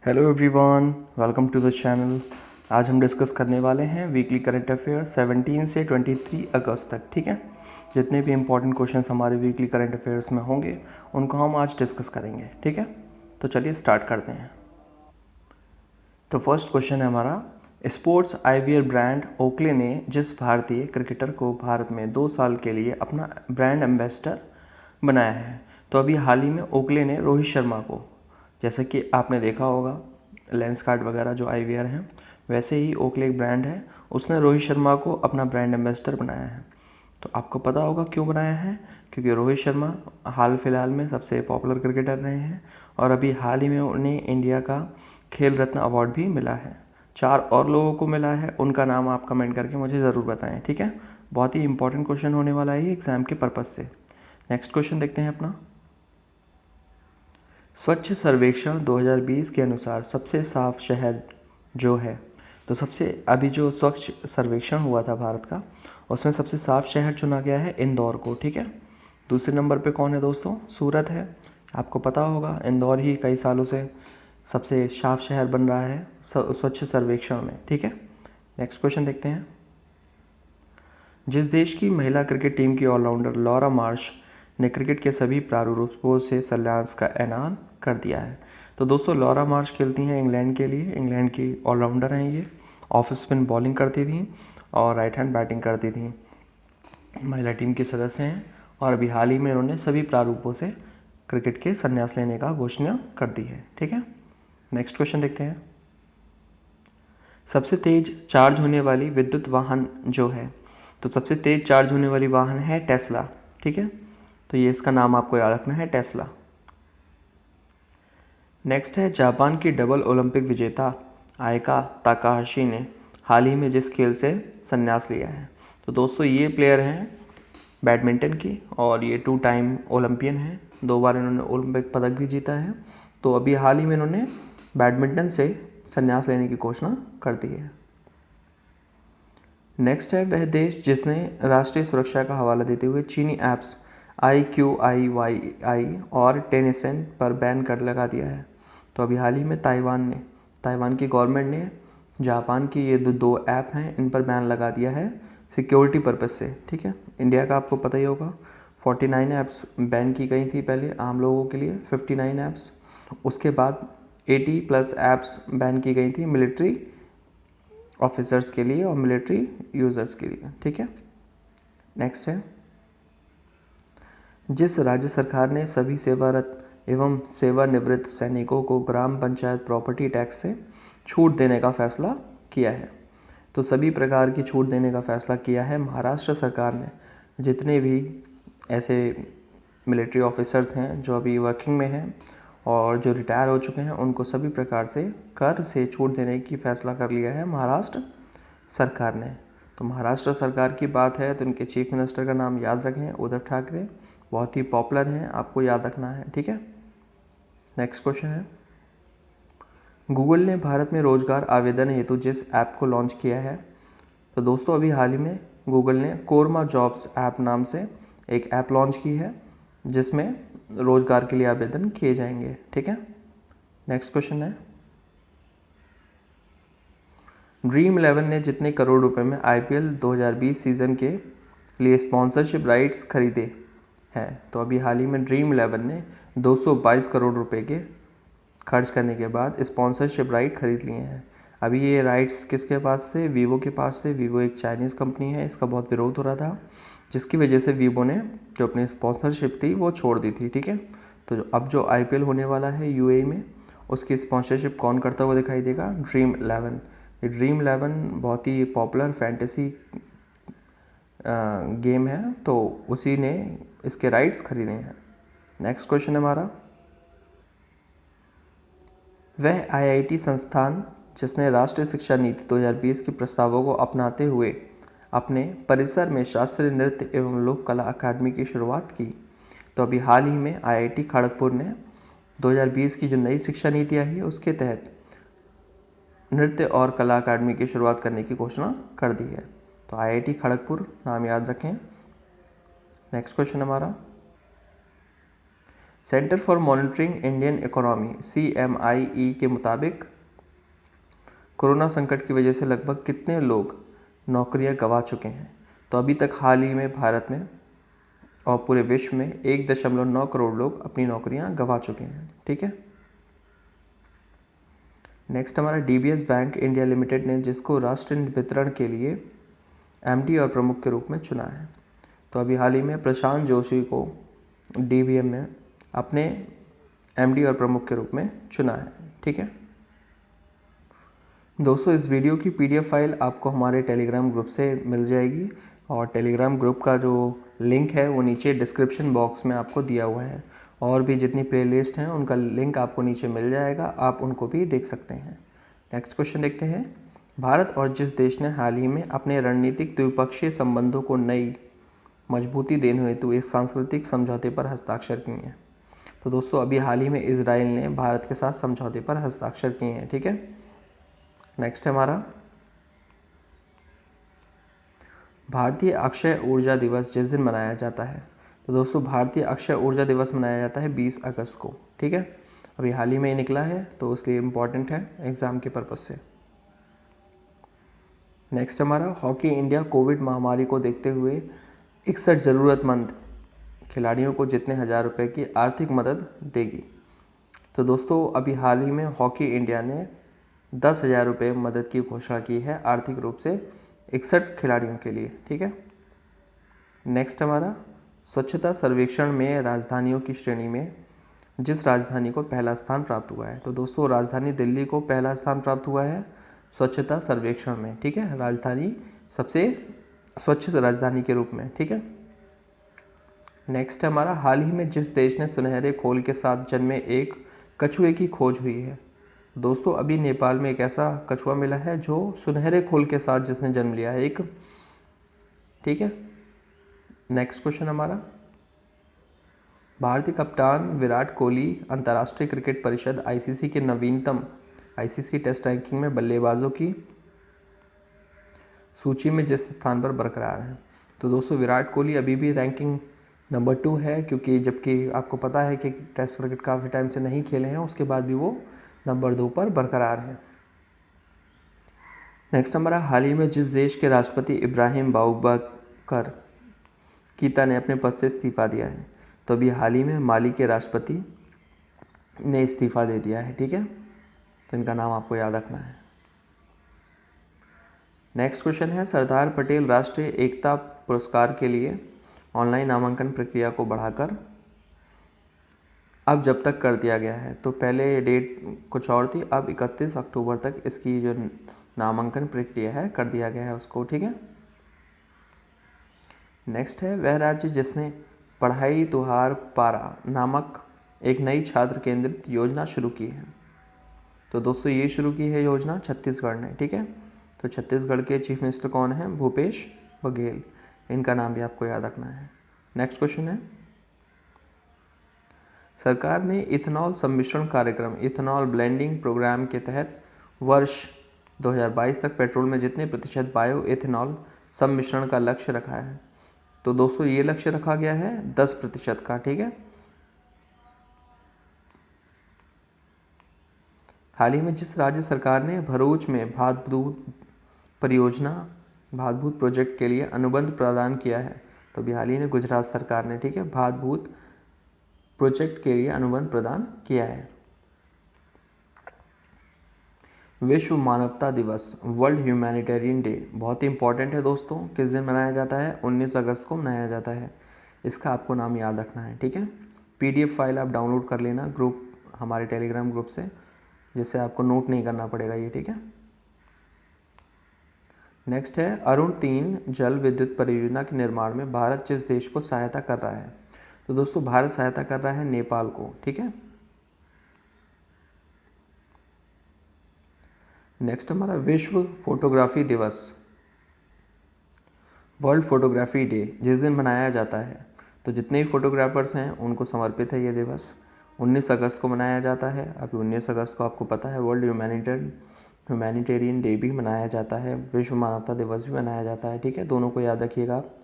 Hello everyone, welcome to the channel. आज हम discuss करने वाले हैं वीकली करंट अफेयर 17 से 23 अगस्त तक। ठीक है, जितने भी इंपॉर्टेंट क्वेश्चंस हमारे वीकली करंट अफेयर्स में होंगे उनको हम आज डिस्कस करेंगे। ठीक है, तो चलिए स्टार्ट करते हैं। तो फर्स्ट क्वेश्चन है हमारा, स्पोर्ट्स आईवियर ब्रांड ओकले ने जिस भारतीय क्रिकेटर को भारत में 2 साल के लिए अपना ब्रांड एम्बेसडर बनाया है। तो अभी हाल ही में ओकले ने रोहित शर्मा को, जैसे कि आपने देखा होगा लेंस कार्ड वगैरह जो आईवीआर हैं, वैसे ही ओकले एक ब्रांड है, उसने रोहित शर्मा को अपना ब्रांड एम्बेसडर बनाया है। तो आपको पता होगा क्यों बनाया है, क्योंकि रोहित शर्मा हाल फिलहाल में सबसे पॉपुलर क्रिकेटर रहे हैं और अभी हाल ही में उन्हें इंडिया का खेल रत्न अवार्ड भी मिला है। 4 और लोगों को मिला है, उनका नाम आप कमेंट करके मुझे ज़रूर बताएं। ठीक है, बहुत ही इंपॉर्टेंट क्वेश्चन होने वाला है एग्ज़ाम के पर्पज़ से। नेक्स्ट क्वेश्चन देखते हैं अपना। स्वच्छ सर्वेक्षण 2020 के अनुसार सबसे साफ शहर जो है, तो सबसे अभी जो स्वच्छ सर्वेक्षण हुआ था भारत का, उसमें सबसे साफ शहर चुना गया है इंदौर को। ठीक है, दूसरे नंबर पे कौन है दोस्तों? सूरत है। आपको पता होगा इंदौर ही कई सालों से सबसे साफ शहर बन रहा है स्वच्छ सर्वेक्षण में। ठीक है, नेक्स्ट क्वेश्चन देखते हैं। जिस देश की महिला क्रिकेट टीम की ऑलराउंडर लॉरा मार्श ने क्रिकेट के सभी प्रारूपों से संन्यास का ऐलान कर दिया है। तो दोस्तों लॉरा मार्श खेलती हैं इंग्लैंड के लिए, इंग्लैंड की ऑलराउंडर हैं ये। ऑफ स्पिन बॉलिंग करती थी और राइट हैंड बैटिंग करती थी। महिला टीम के सदस्य हैं और अभी हाल ही में उन्होंने सभी प्रारूपों से क्रिकेट के संन्यास लेने का घोषणा कर दी है। ठीक है, नेक्स्ट क्वेश्चन देखते हैं। सबसे तेज चार्ज होने वाली विद्युत वाहन जो है, तो सबसे तेज चार्ज होने वाली वाहन है टेस्ला। ठीक है, तो ये इसका नाम आपको याद रखना है, टेस्ला। नेक्स्ट है, जापान की डबल ओलंपिक विजेता आयका ताकाहाशी ने हाल ही में जिस खेल से संन्यास लिया है। तो दोस्तों ये प्लेयर हैं बैडमिंटन की और ये 2 टाइम ओलंपियन हैं, 2 बार इन्होंने ओलंपिक पदक भी जीता है। तो अभी हाल ही में इन्होंने बैडमिंटन से संन्यास लेने की घोषणा कर दी है। नेक्स्ट है, वह देश जिसने राष्ट्रीय सुरक्षा का हवाला देते हुए चीनी ऐप्स IQIYI और टेंसेंट पर बैन कर लगा दिया है। तो अभी हाल ही में ताइवान की गवर्नमेंट ने जापान की ये दो ऐप हैं, इन पर बैन लगा दिया है सिक्योरिटी पर्पज़ से। ठीक है, इंडिया का आपको पता ही होगा 49 ऐप्स बैन की गई थी पहले आम लोगों के लिए, 59 ऐप्स। उसके बाद 80+ ऐप्स बैन की गई थी मिलिट्री ऑफिसर्स के लिए और मिलिट्री यूज़र्स के लिए। ठीक है, नेक्स्ट है, जिस राज्य सरकार ने सभी सेवारत एवं सेवानिवृत्त सैनिकों को ग्राम पंचायत प्रॉपर्टी टैक्स से छूट देने का फैसला किया है। तो सभी प्रकार की छूट देने का फैसला किया है महाराष्ट्र सरकार ने। जितने भी ऐसे मिलिट्री ऑफिसर्स हैं जो अभी वर्किंग में हैं और जो रिटायर हो चुके हैं, उनको सभी प्रकार से कर से छूट देने की फ़ैसला कर लिया है महाराष्ट्र सरकार ने। तो महाराष्ट्र सरकार की बात है तो इनके चीफ मिनिस्टर का नाम याद रखें, उद्धव ठाकरे, बहुत ही पॉपुलर हैं, आपको याद रखना है। ठीक है, नेक्स्ट क्वेश्चन है, गूगल ने भारत में रोजगार आवेदन हेतु जिस ऐप को लॉन्च किया है, तो दोस्तों अभी हाल ही में गूगल ने कोरमा जॉब्स ऐप नाम से एक ऐप लॉन्च की है जिसमें रोजगार के लिए आवेदन किए जाएंगे। ठीक है, नेक्स्ट क्वेश्चन है, ड्रीम 11 ने जितने करोड़ रुपए में IPL 2020 सीज़न के लिए स्पॉन्सरशिप राइट्स खरीदे हैं। तो अभी हाल ही में ड्रीम 11 ने 222 करोड़ रुपए के खर्च करने के बाद स्पॉन्सरशिप राइट खरीद लिए हैं। अभी ये राइट्स किसके पास से? वीवो के पास से। वीवो एक चाइनीज़ कंपनी है, इसका बहुत विरोध हो रहा था, जिसकी वजह से वीवो ने जो अपनी स्पॉन्सरशिप थी वो छोड़ दी थी। ठीक है, तो अब जो IPL होने वाला है UAE में, उसकी स्पॉन्सरशिप कौन करता हुआ दिखाई देगा? ड्रीम 11। ये ड्रीम 11 बहुत ही पॉपुलर फैंटेसी गेम है, तो उसी ने इसके राइट्स खरीदे हैं। नेक्स्ट क्वेश्चन है हमारा, वह IIT संस्थान जिसने राष्ट्रीय शिक्षा नीति 2020 के प्रस्तावों को अपनाते हुए अपने परिसर में शास्त्रीय नृत्य एवं लोक कला अकादमी की शुरुआत की। तो अभी हाल ही में IIT खड़गपुर ने 2020 की जो नई शिक्षा नीति आई है उसके तहत नृत्य और कला अकादमी की शुरुआत करने की घोषणा कर दी है। तो IIT खड़गपुर नाम याद रखें। नेक्स्ट क्वेश्चन हमारा, centre for monitoring Indian economy CMIE के मुताबिक कोरोना संकट की वजह से लगभग कितने लोग नौकरियां गंवा चुके हैं? तो अभी तक हाल ही में भारत में और पूरे विश्व में 1.9 करोड़ लोग अपनी नौकरियां गंवा चुके हैं। ठीक है। नेक्स्ट हमारा DBS बैंक इंडिया लिमिटेड ने जिसको राष्ट्रीय वितरण के लिए MD और प्रमुख के रूप में चुना है। तो अभी हाल ही में प्रशांत जोशी को DBM में अपने MD और प्रमुख के रूप में चुना है। ठीक है दोस्तों, इस वीडियो की PDF फाइल आपको हमारे टेलीग्राम ग्रुप से मिल जाएगी और टेलीग्राम ग्रुप का जो लिंक है वो नीचे डिस्क्रिप्शन बॉक्स में आपको दिया हुआ है। और भी जितनी प्लेलिस्ट हैं उनका लिंक आपको नीचे मिल जाएगा, आप उनको भी देख सकते हैं। नेक्स्ट क्वेश्चन देखते हैं। भारत और जिस देश ने हाल ही में अपने रणनीतिक द्विपक्षीय संबंधों को नई मजबूती देने हेतु एक सांस्कृतिक समझौते पर हस्ताक्षर किए हैं? तो दोस्तों अभी हाल ही में इजराइल ने भारत के साथ समझौते पर हस्ताक्षर किए हैं। ठीक है। नेक्स्ट है हमारा भारतीय अक्षय ऊर्जा दिवस जिस दिन मनाया जाता है। तो दोस्तों भारतीय अक्षय ऊर्जा दिवस मनाया जाता है 20 अगस्त को। ठीक है, अभी हाल ही में निकला है तो इसलिए इम्पॉर्टेंट है एग्ज़ाम के पर्पज़ से। नेक्स्ट हमारा हॉकी इंडिया कोविड महामारी को देखते हुए 61 ज़रूरतमंद खिलाड़ियों को जितने हज़ार रुपये की आर्थिक मदद देगी। तो दोस्तों अभी हाल ही में हॉकी इंडिया ने 10,000 रुपये मदद की घोषणा की है आर्थिक रूप से 61 खिलाड़ियों के लिए। ठीक है। नेक्स्ट हमारा स्वच्छता सर्वेक्षण में राजधानियों की श्रेणी में जिस राजधानी को पहला स्थान प्राप्त हुआ है। तो दोस्तों राजधानी दिल्ली को पहला स्थान प्राप्त हुआ है स्वच्छता सर्वेक्षण में। ठीक है, राजधानी सबसे स्वच्छ राजधानी के रूप में। ठीक है। नेक्स्ट हमारा हाल ही में जिस देश ने सुनहरे खोल के साथ जन्मे एक कछुए की खोज हुई है। दोस्तों अभी नेपाल में एक ऐसा कछुआ मिला है जो सुनहरे खोल के साथ जिसने जन्म लिया है एक। ठीक है। नेक्स्ट क्वेश्चन हमारा भारतीय कप्तान विराट कोहली अंतर्राष्ट्रीय क्रिकेट परिषद ICC के नवीनतम ICC टेस्ट रैंकिंग में बल्लेबाजों की सूची में जिस स्थान पर बरकरार है। तो दोस्तों विराट कोहली अभी भी रैंकिंग नंबर 2 है, क्योंकि जबकि आपको पता है कि टेस्ट क्रिकेट काफ़ी टाइम से नहीं खेले हैं, उसके बाद भी वो नंबर 2 पर बरकरार है। नेक्स्ट हमारा हाल ही में जिस देश के राष्ट्रपति इब्राहिम बाउबकर कीता ने अपने पद से इस्तीफा दिया है। तो अभी हाल ही में माली के राष्ट्रपति ने इस्तीफा दे दिया है। ठीक है, तो इनका नाम आपको याद रखना है। नेक्स्ट क्वेश्चन है सरदार पटेल राष्ट्रीय एकता पुरस्कार के लिए ऑनलाइन नामांकन प्रक्रिया को बढ़ाकर अब जब तक कर दिया गया है। तो पहले डेट कुछ और थी, अब 31 अक्टूबर तक इसकी जो नामांकन प्रक्रिया है कर दिया गया है उसको। ठीक है। नेक्स्ट है वह राज्य जिसने पढ़ाई तुहार पारा नामक एक नई छात्र केंद्रित योजना शुरू की है। तो दोस्तों ये शुरू की है योजना छत्तीसगढ़ ने। ठीक है, तो छत्तीसगढ़ के चीफ मिनिस्टर कौन है? भूपेश बघेल। इनका नाम भी आपको याद रखना है। नेक्स्ट क्वेश्चन है सरकार ने इथेनॉल सम्मिश्रण कार्यक्रम इथेनॉल ब्लेंडिंग प्रोग्राम के तहत वर्ष 2022 तक पेट्रोल में जितने प्रतिशत बायो इथेनॉल सम्मिश्रण का लक्ष्य रखा है। तो दोस्तों ये लक्ष्य रखा गया है 10% का। ठीक है। हाल ही में जिस राज्य सरकार ने भरूच में भातभूत परियोजना भातभूत प्रोजेक्ट के लिए अनुबंध प्रदान किया है। तो अभी हाल ही में गुजरात सरकार ने ठीक है भातभूत प्रोजेक्ट के लिए अनुबंध प्रदान किया है। विश्व मानवता दिवस वर्ल्ड ह्यूमैनिटेरियन डे बहुत ही इंपॉर्टेंट है दोस्तों। किस दिन मनाया जाता है? 19 अगस्त को मनाया जाता है। इसका आपको नाम याद रखना है। ठीक है, PDF फाइल आप डाउनलोड कर लेना ग्रुप हमारे टेलीग्राम ग्रुप से, जिससे आपको नोट नहीं करना पड़ेगा ये। ठीक है। नेक्स्ट है अरुण 3 जल विद्युत परियोजना के निर्माण में भारत जिस देश को सहायता कर रहा है। तो दोस्तों भारत सहायता कर रहा है नेपाल को। ठीक है। नेक्स्ट हमारा विश्व फोटोग्राफी दिवस वर्ल्ड फोटोग्राफी डे जिस दिन मनाया जाता है। तो जितने भी फोटोग्राफर्स हैं उनको समर्पित है ये दिवस। 19 अगस्त को मनाया जाता है। अभी 19 अगस्त को आपको पता है वर्ल्ड ह्यूमैनिटेरियन डे भी मनाया जाता है, विश्व मानवता दिवस भी मनाया जाता है। ठीक है, दोनों को याद रखिएगा आप।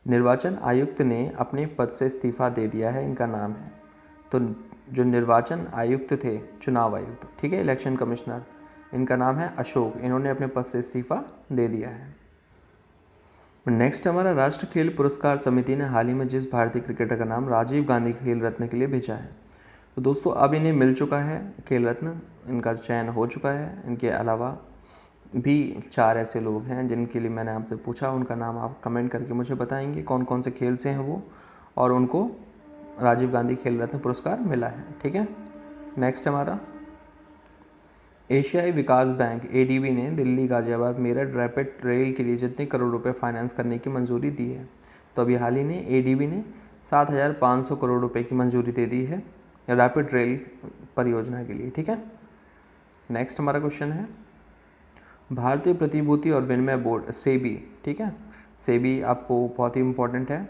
निर्वाचन आयुक्त ने अपने पद से इस्तीफा दे दिया है, इनका नाम है। तो जो निर्वाचन आयुक्त थे, चुनाव आयुक्त, ठीक है, इलेक्शन कमिश्नर, इनका नाम है अशोक, इन्होंने अपने पद से इस्तीफा दे दिया है। नेक्स्ट हमारा राष्ट्र खेल पुरस्कार समिति ने हाल ही में जिस भारतीय क्रिकेटर का नाम राजीव गांधी खेल रत्न के लिए भेजा है, तो दोस्तों अब इन्हें मिल चुका है खेल रत्न, इनका चयन हो चुका है। इनके अलावा भी 4 ऐसे लोग हैं जिनके लिए मैंने आपसे पूछा, उनका नाम आप कमेंट करके मुझे बताएंगे कौन कौन से खेल से हैं वो, और उनको राजीव गांधी खेल रत्न पुरस्कार मिला है, ठीक है। नेक्स्ट हमारा एशियाई विकास बैंक ADB ने दिल्ली गाजियाबाद मेरठ रैपिड रेल के लिए जितने करोड़ रुपए फाइनेंस करने की मंजूरी दी है, तो अभी हाल ही में ADB ने 7,500 करोड़ रुपए की मंजूरी दे दी है रैपिड रेल परियोजना के लिए, ठीक है। नेक्स्ट हमारा क्वेश्चन है भारतीय प्रतिभूति और विनिमय बोर्ड सेबी, ठीक है, सेबी आपको बहुत ही इंपॉर्टेंट है,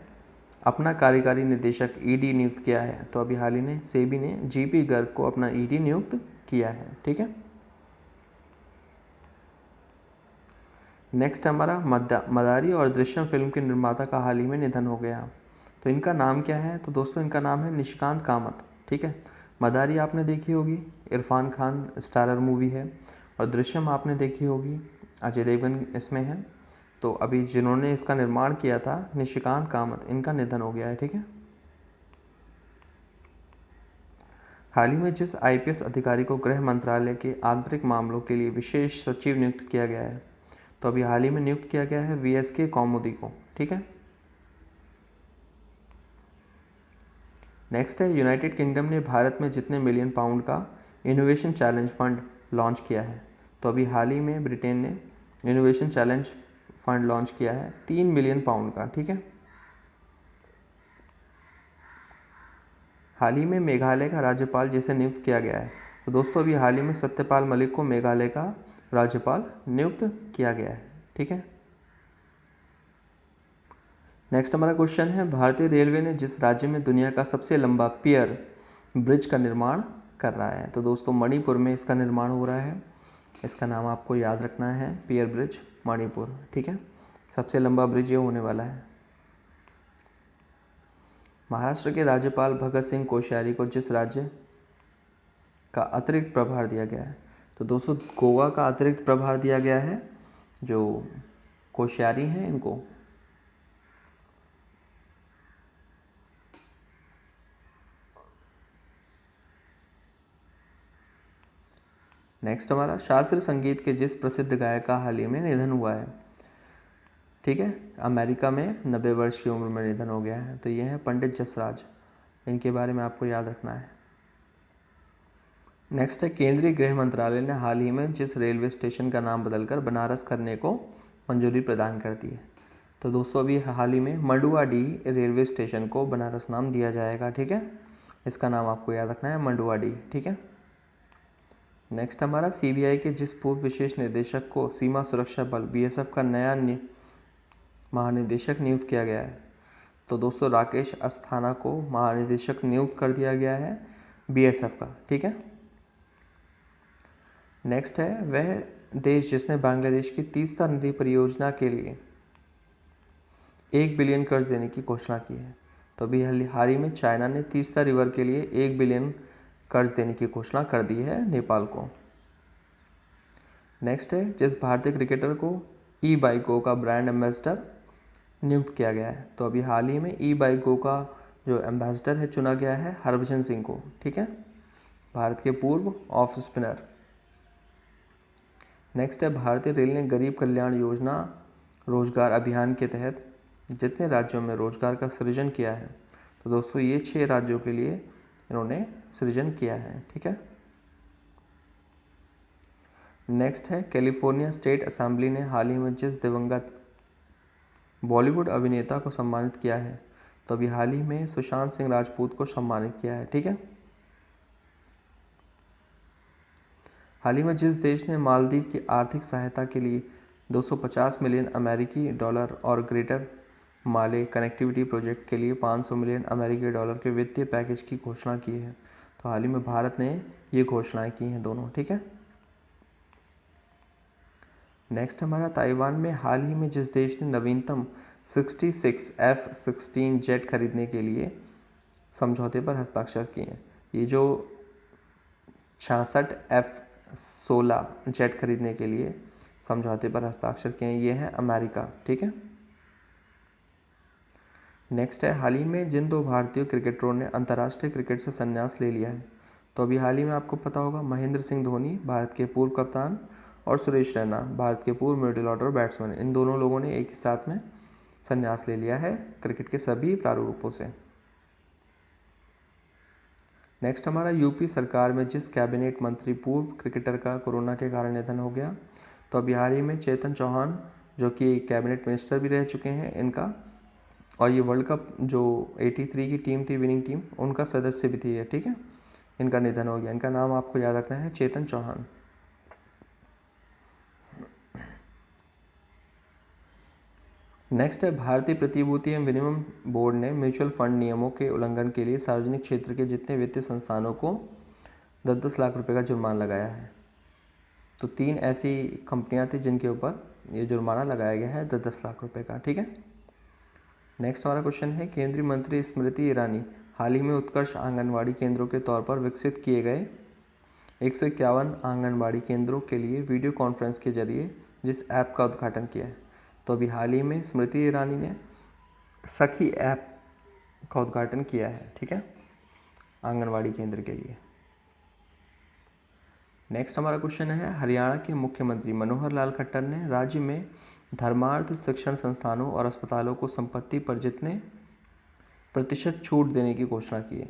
अपना कार्यकारी निदेशक ED नियुक्त किया है। तो अभी हाल ही में सेबी ने GP गर्ग को अपना ED नियुक्त किया है, ठीक है। नेक्स्ट हमारा मदारी और दृश्यम फिल्म के निर्माता का हाल ही में निधन हो गया, तो इनका नाम क्या है, तो दोस्तों इनका नाम है निशिकांत कामत, ठीक है। मदारी आपने देखी होगी, इरफान खान स्टारर मूवी है, और दृश्यम आपने देखी होगी, अजय देवगन इसमें है। तो अभी जिन्होंने इसका निर्माण किया था निशिकांत कामत, इनका निधन हो गया है, ठीक है। हाल ही में जिस IPS अधिकारी को गृह मंत्रालय के आंतरिक मामलों के लिए विशेष सचिव नियुक्त किया गया है, तो अभी हाल ही में नियुक्त किया गया है VSK कौमुदी को, ठीक है। नेक्स्ट है यूनाइटेड किंगडम ने भारत में जितने मिलियन पाउंड का इनोवेशन चैलेंज फंड लॉन्च किया है, तो अभी हाल ही में ब्रिटेन ने इनोवेशन चैलेंज फंड लॉन्च किया है 3 मिलियन पाउंड का, ठीक है। हाल ही में मेघालय का राज्यपाल जिसे नियुक्त किया गया है, तो दोस्तों अभी हाल ही में सत्यपाल मलिक को मेघालय का राज्यपाल नियुक्त किया गया है, ठीक है। नेक्स्ट हमारा क्वेश्चन है भारतीय रेलवे ने जिस राज्य में दुनिया का सबसे लंबा पियर ब्रिज का निर्माण कर रहा है, तो दोस्तों मणिपुर में इसका निर्माण हो रहा है, इसका नाम आपको याद रखना है, पियर ब्रिज मणिपुर, ठीक है। सबसे लंबा ब्रिज ये होने वाला है। महाराष्ट्र के राज्यपाल भगत सिंह कोश्यारी को जिस राज्य का अतिरिक्त प्रभार दिया गया है, तो दोस्तों गोवा का अतिरिक्त प्रभार दिया गया है, जो कोश्यारी हैं इनको। नेक्स्ट हमारा शास्त्रीय संगीत के जिस प्रसिद्ध गायक का हाल ही में निधन हुआ है, ठीक है, अमेरिका में 90 वर्ष की उम्र में निधन हो गया है, तो ये है पंडित जसराज, इनके बारे में आपको याद रखना है। नेक्स्ट है केंद्रीय गृह मंत्रालय ने हाल ही में जिस रेलवे स्टेशन का नाम बदलकर बनारस करने को मंजूरी प्रदान कर दी है, तो दोस्तों अभी हाल ही में मंडुआडीह रेलवे स्टेशन को बनारस नाम दिया जाएगा, ठीक है। इसका नाम आपको याद रखना है, मंडुआडीह, ठीक है। नेक्स्ट हमारा CBI के जिस पूर्व विशेष निदेशक को सीमा सुरक्षा बल BSF का नया महानिदेशक नियुक्त किया गया है, तो दोस्तों राकेश अस्थाना को महानिदेशक नियुक्त कर दिया गया है BSF का, ठीक है। नेक्स्ट है वह देश जिसने बांग्लादेश की तीस्ता नदी परियोजना के लिए 1 बिलियन कर्ज देने की घोषणा की है, तो अभी हाल ही में चाइना ने तीस्ता रिवर के लिए 1 बिलियन कर्ज देने की घोषणा कर दी है नेपाल को। नेक्स्ट है जिस भारतीय क्रिकेटर को E-बाइक गो का ब्रांड एम्बेसडर नियुक्त किया गया है, तो अभी हाल ही में E-बाइक गो का जो एम्बेसडर है चुना गया है हरभजन सिंह को, ठीक है, भारत के पूर्व ऑफ स्पिनर। नेक्स्ट है भारतीय रेल ने गरीब कल्याण योजना रोजगार अभियान के तहत जितने राज्यों में रोजगार का सृजन किया है, तो दोस्तों ये 6 राज्यों के लिए इन्होंने सृजन किया है, ठीक है। नेक्स्ट है कैलिफोर्निया स्टेट असेंबली ने हाल ही में जिस दिवंगत बॉलीवुड अभिनेता को सम्मानित किया है, तो अभी हाल ही में सुशांत सिंह राजपूत को सम्मानित किया है, ठीक है। हाल ही में जिस देश ने मालदीव की आर्थिक सहायता के लिए 250 मिलियन अमेरिकी डॉलर और ग्रेटर माले कनेक्टिविटी प्रोजेक्ट के लिए 500 मिलियन अमेरिकी डॉलर के वित्तीय पैकेज की घोषणा की है, तो हाल ही में भारत ने ये घोषणाएं की हैं दोनों, ठीक है। नेक्स्ट हमारा ताइवान में हाल ही में जिस देश ने नवीनतम 66 F-16 जेट खरीदने के लिए समझौते पर हस्ताक्षर किए हैं। ये जो 66 F-16 जेट खरीदने के लिए समझौते पर हस्ताक्षर किए हैं, ये है अमेरिका, ठीक है। नेक्स्ट है, हाल ही में जिन 2 भारतीय क्रिकेटरों ने अंतर्राष्ट्रीय क्रिकेट से संन्यास ले लिया है, तो अभी हाल ही में आपको पता होगा महेंद्र सिंह धोनी, भारत के पूर्व कप्तान, और सुरेश रैना, भारत के पूर्व मिडिल ऑर्डर बैट्समैन। इन दोनों लोगों ने एक ही साथ में संन्यास ले लिया है क्रिकेट के सभी प्रारूपों से। नेक्स्ट हमारा, यूपी सरकार में जिस कैबिनेट मंत्री पूर्व क्रिकेटर का कोरोना के कारण निधन हो गया, तो अभी हाल ही में चेतन चौहान, जो कि कैबिनेट मिनिस्टर भी रह चुके हैं इनका, और ये वर्ल्ड कप जो 83 की टीम थी, विनिंग टीम, उनका सदस्य भी थी, ठीक है। इनका निधन हो गया। इनका नाम आपको याद रखना है, चेतन चौहान। नेक्स्ट है, भारतीय प्रतिभूति एवं विनिमय बोर्ड ने म्यूचुअल फंड नियमों के उल्लंघन के लिए सार्वजनिक क्षेत्र के जितने वित्तीय संस्थानों को 10-10 लाख रुपए का जुर्माना लगाया है। तो 3 ऐसी कंपनियां थी जिनके ऊपर ये जुर्माना लगाया गया है 10-10 लाख रुपए का, ठीक है। नेक्स्ट हमारा क्वेश्चन है, केंद्रीय मंत्री स्मृति ईरानी हाल ही में उत्कर्ष आंगनवाड़ी केंद्रों के तौर पर विकसित किए गए 151 आंगनवाड़ी केंद्रों के लिए वीडियो कॉन्फ्रेंस के जरिए जिस ऐप का उद्घाटन किया है, तो अभी हाल ही में स्मृति ईरानी ने सखी ऐप का उद्घाटन किया है, ठीक है, आंगनवाड़ी केंद्र के लिए। नेक्स्ट हमारा क्वेश्चन है, हरियाणा के मुख्यमंत्री मनोहर लाल खट्टर ने राज्य में धर्मार्थ शिक्षण संस्थानों और अस्पतालों को संपत्ति पर जितने प्रतिशत छूट देने की घोषणा की है,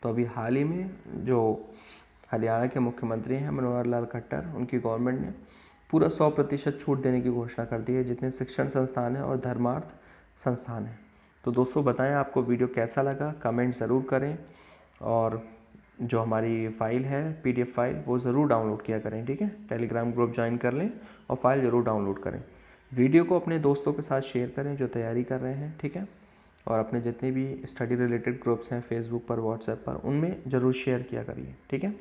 तो अभी हाल ही में जो हरियाणा के मुख्यमंत्री हैं मनोहर लाल खट्टर, उनकी गवर्नमेंट ने पूरा 100% छूट देने की घोषणा कर दी है जितने शिक्षण संस्थान हैं और धर्मार्थ संस्थान हैं। तो दोस्तों बताएं आपको वीडियो कैसा लगा, कमेंट ज़रूर करें, और जो हमारी फ़ाइल है PDF फाइल वो ज़रूर डाउनलोड किया करें, ठीक है। टेलीग्राम ग्रुप ज्वाइन कर लें और फाइल ज़रूर डाउनलोड करें। वीडियो को अपने दोस्तों के साथ शेयर करें जो तैयारी कर रहे हैं, ठीक है, और अपने जितने भी स्टडी रिलेटेड ग्रुप्स हैं फेसबुक पर, व्हाट्सएप पर, उनमें ज़रूर शेयर किया करिए, ठीक है।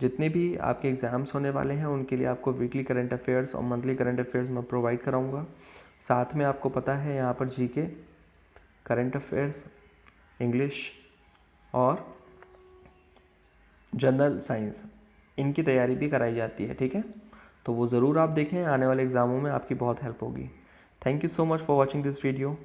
जितने भी आपके एग्ज़ाम्स होने वाले हैं उनके लिए आपको वीकली करंट अफेयर्स और मंथली करंट अफेयर्स मैं प्रोवाइड कराऊंगा। साथ में आपको पता है यहाँ पर GK, करंट अफेयर्स, इंग्लिश और जनरल साइंस, इनकी तैयारी भी कराई जाती है, ठीक है। तो वो ज़रूर आप देखें, आने वाले एग्ज़ामों में आपकी बहुत हेल्प होगी। Thank you so much for watching this video.